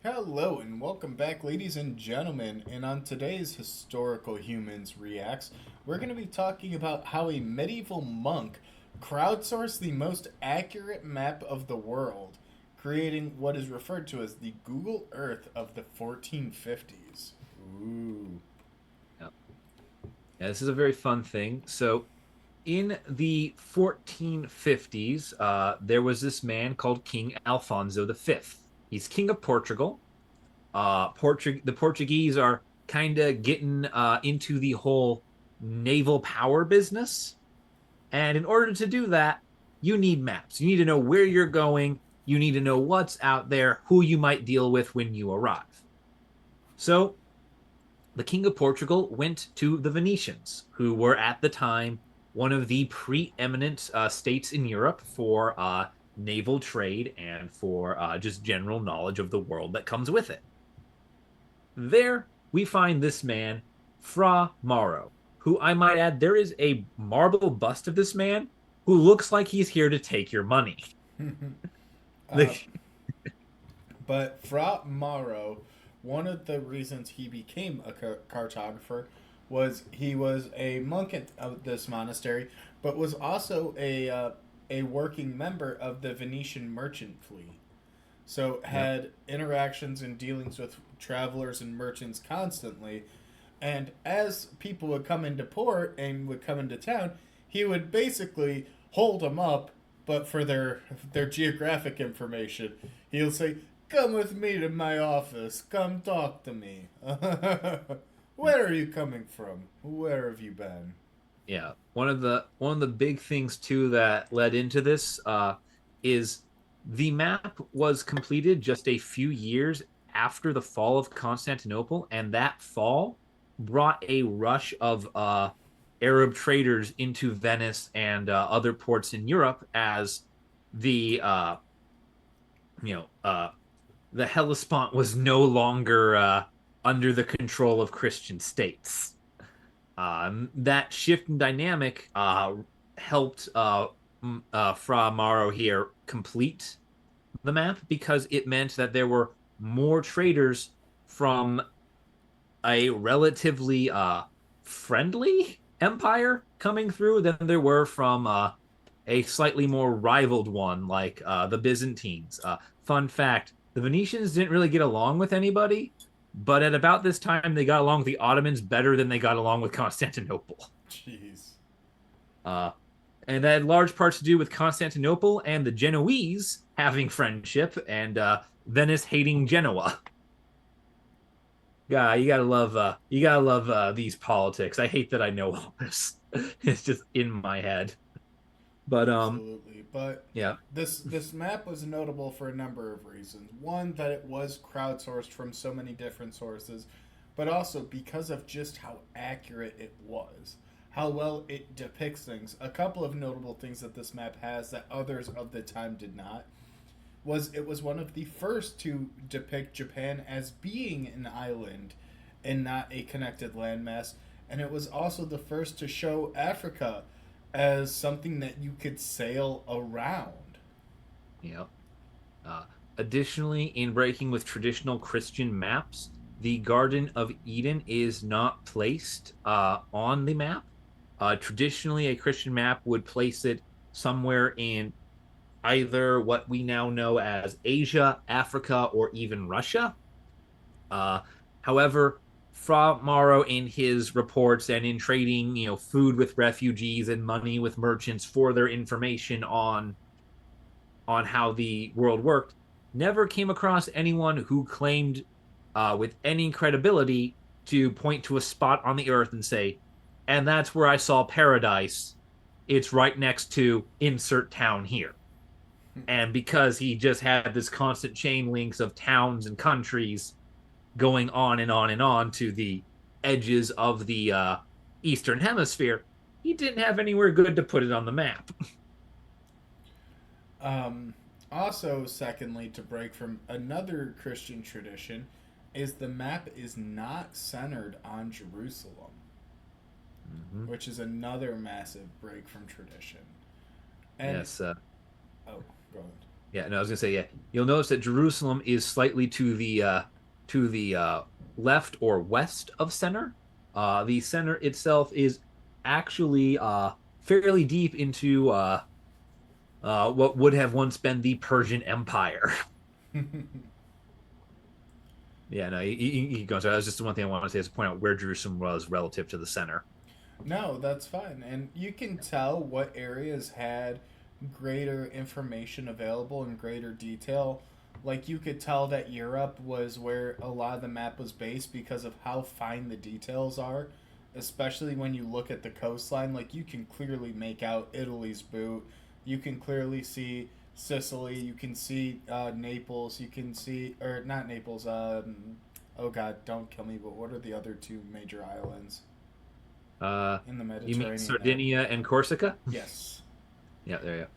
Hello and welcome back, ladies and gentlemen. And on today's Historical Humans Reacts, we're going to be talking about how a medieval monk crowdsourced the most accurate map of the world, creating what is referred to as the Google Earth of the 1450s. Ooh. Yeah. Yeah, this is a very fun thing. So, in the 1450s, there was this man called King Alfonso V. He's king of Portugal. The Portuguese are kind of getting into the whole naval power business. And in order to do that, you need maps. You need to know where you're going. You need to know what's out there, who you might deal with when you arrive. So, the King of Portugal went to the Venetians, who were at the time one of the preeminent states in Europe for naval trade and for just general knowledge of the world that comes with it. There we find this man, Fra Mauro, who I might add, there is a marble bust of this man who looks like he's here to take your money. uh, but Fra Mauro, one of the reasons he became a cartographer was he was a monk of this monastery, but was also a working member of the Venetian merchant fleet. So Yep. had interactions and dealings with travelers and merchants constantly. And as people would come into port and would come into town, he would basically hold them up, but for their geographic information. He'll say, "Come with me to my office. Come talk to me." Where are you coming from? Where have you been? Yeah, one of the big things too that led into this is the map was completed just a few years after the fall of Constantinople, and that fall brought a rush of Arab traders into Venice and other ports in Europe as the you know the Hellespont was no longer under the control of Christian states. That shift in dynamic helped Fra Maro here complete the map because it meant that there were more traders from a relatively friendly empire coming through than there were from a slightly more rivaled one like the Byzantines. Fun fact, the Venetians didn't really get along with anybody, but at about this time, they got along with the Ottomans better than they got along with Constantinople. Jeez. Uh, and that had large parts to do with Constantinople and the Genoese having friendship and Venice hating Genoa. Yeah, you gotta love these politics. I hate that I know all this. It's just in my head. But Absolutely. But yeah, this map was notable for a number of reasons. One, that it was crowdsourced from so many different sources, but also because of just how accurate it was, how well it depicts things. A couple of notable things that this map has that others of the time did not was it was one of the first to depict Japan as being an island and not a connected landmass, and it was also the first to show Africa as something that you could sail around. yeah. Uh, Additionally, in breaking with traditional Christian maps, the Garden of Eden is not placed on the map. Traditionally, a Christian map would place it somewhere in either what we now know as Asia, Africa, or even Russia. Uh, However, Fra Mauro, in his reports and in trading, food with refugees and money with merchants for their information on how the world worked, never came across anyone who claimed with any credibility to point to a spot on the earth and say, and that's where I saw paradise. It's right next to insert town here. And because he just had this constant chain links of towns and countries going on and on and on to the edges of the Eastern Hemisphere, he didn't have anywhere good to put it on the map. Um, Also, secondly, to break from another Christian tradition, is the map is not centered on Jerusalem, Mm-hmm. which is another massive break from tradition. And Yes, oh, go ahead. Yeah, no, I was gonna say, yeah. You'll notice that Jerusalem is slightly to the left or west of center. The center itself is actually fairly deep into what would have once been the Persian Empire. Yeah, no, you go. So that was just the one thing I wanted to say is to point out where Jerusalem was relative to the center. No, that's fine. And you can tell what areas had greater information available in greater detail. Like you could tell that Europe was where a lot of the map was based because of how fine the details are, especially when you look at the coastline. Like you can clearly make out Italy's boot. You can clearly see Sicily. You can see Naples. You can see, or not Naples. Oh God, don't kill me. But what are the other two major islands Uh, in the you mean Mediterranean there? Sardinia and Corsica? Yes. Yeah, there you go.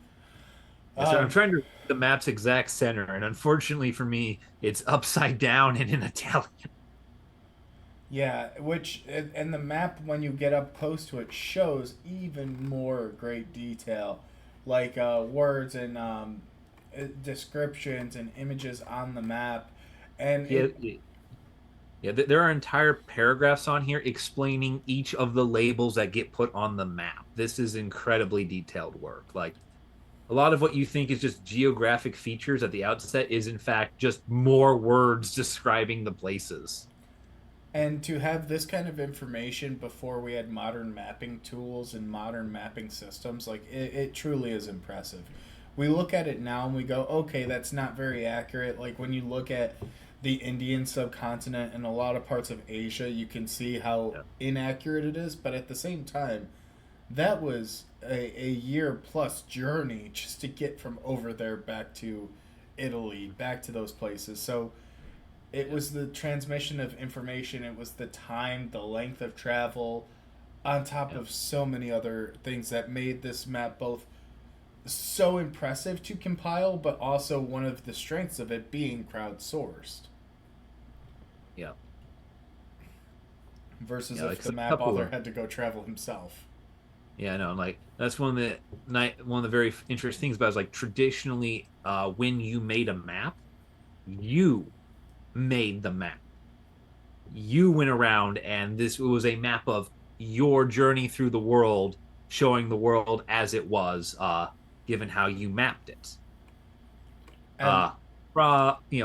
Yeah, so I'm Um, trying to read the map's exact center, and unfortunately for me, it's upside down and in Italian. yeah, which and the map when you get up close to it shows even more great detail, like words and descriptions and images on the map, and Yeah, it yeah. There are entire paragraphs on here explaining each of the labels that get put on the map. This is incredibly detailed work. Like a lot of what you think is just geographic features at the outset is in fact just more words describing the places. and to have this kind of information before we had modern mapping tools and modern mapping systems, like it truly is impressive. We look at it now and we go, okay, that's not very accurate. Like when you look at the Indian subcontinent and a lot of parts of Asia, you can see how Yeah. inaccurate it is. But at the same time, that was a year plus journey just to get from over there back to Italy, back to those places. So it Yeah. was the transmission of information, it was the time, the length of travel, on top Yeah. of so many other things that made this map both so impressive to compile, but also one of the strengths of it being crowdsourced Yeah. versus Yeah. Like if the a map couple author of had to go travel himself. Yeah, no, like that's one of the very interesting things about it is like traditionally, when you made a map, you made the map. You went around, and this was a map of your journey through the world, showing the world as it was, given how you mapped it. And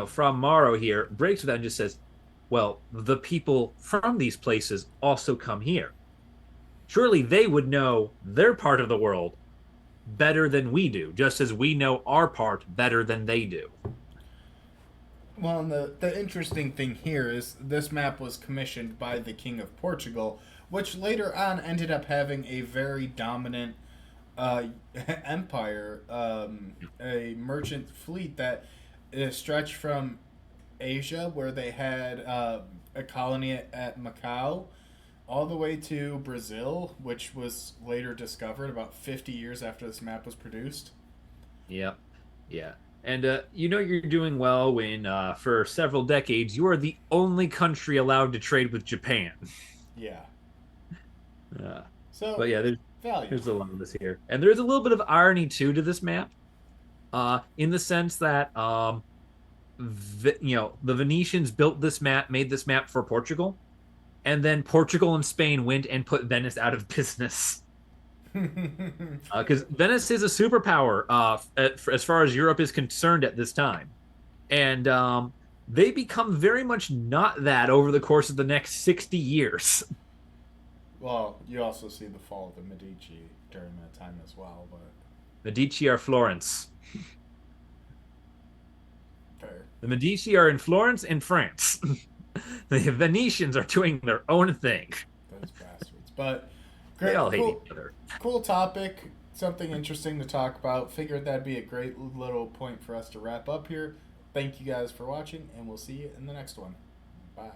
From Morrow here breaks with that and just says, "Well, the people from these places also come here. Surely they would know their part of the world better than we do, just as we know our part better than they do." well, and the interesting thing here is this map was commissioned by the King of Portugal, which later on ended up having a very dominant uh, empire, a merchant fleet that stretched from Asia, where they had a colony at Macau, all the way to Brazil, which was later discovered about 50 years after this map was produced. Yeah, yeah. And you're doing well when, for several decades, you are the only country allowed to trade with Japan. Yeah. Uh, So, but yeah, value. there's a lot of this here, and there's a little bit of irony too to this map, in the sense that the Venetians built this map, made this map for Portugal, and then Portugal and Spain went and put Venice out of business. Because Venice is a superpower, as far as Europe is concerned at this time, and they become very much not that over the course of the next 60 years. Well, you also see the fall of the Medici during that time as well, but Medici are Florence. fair. The Medici are in Florence and France. The Venetians are doing their own thing. Those bastards. But They great, all hate cool, each other. cool topic. Something interesting to talk about. Figured that'd be a great little point for us to wrap up here. Thank you guys for watching, and we'll see you in the next one. Bye.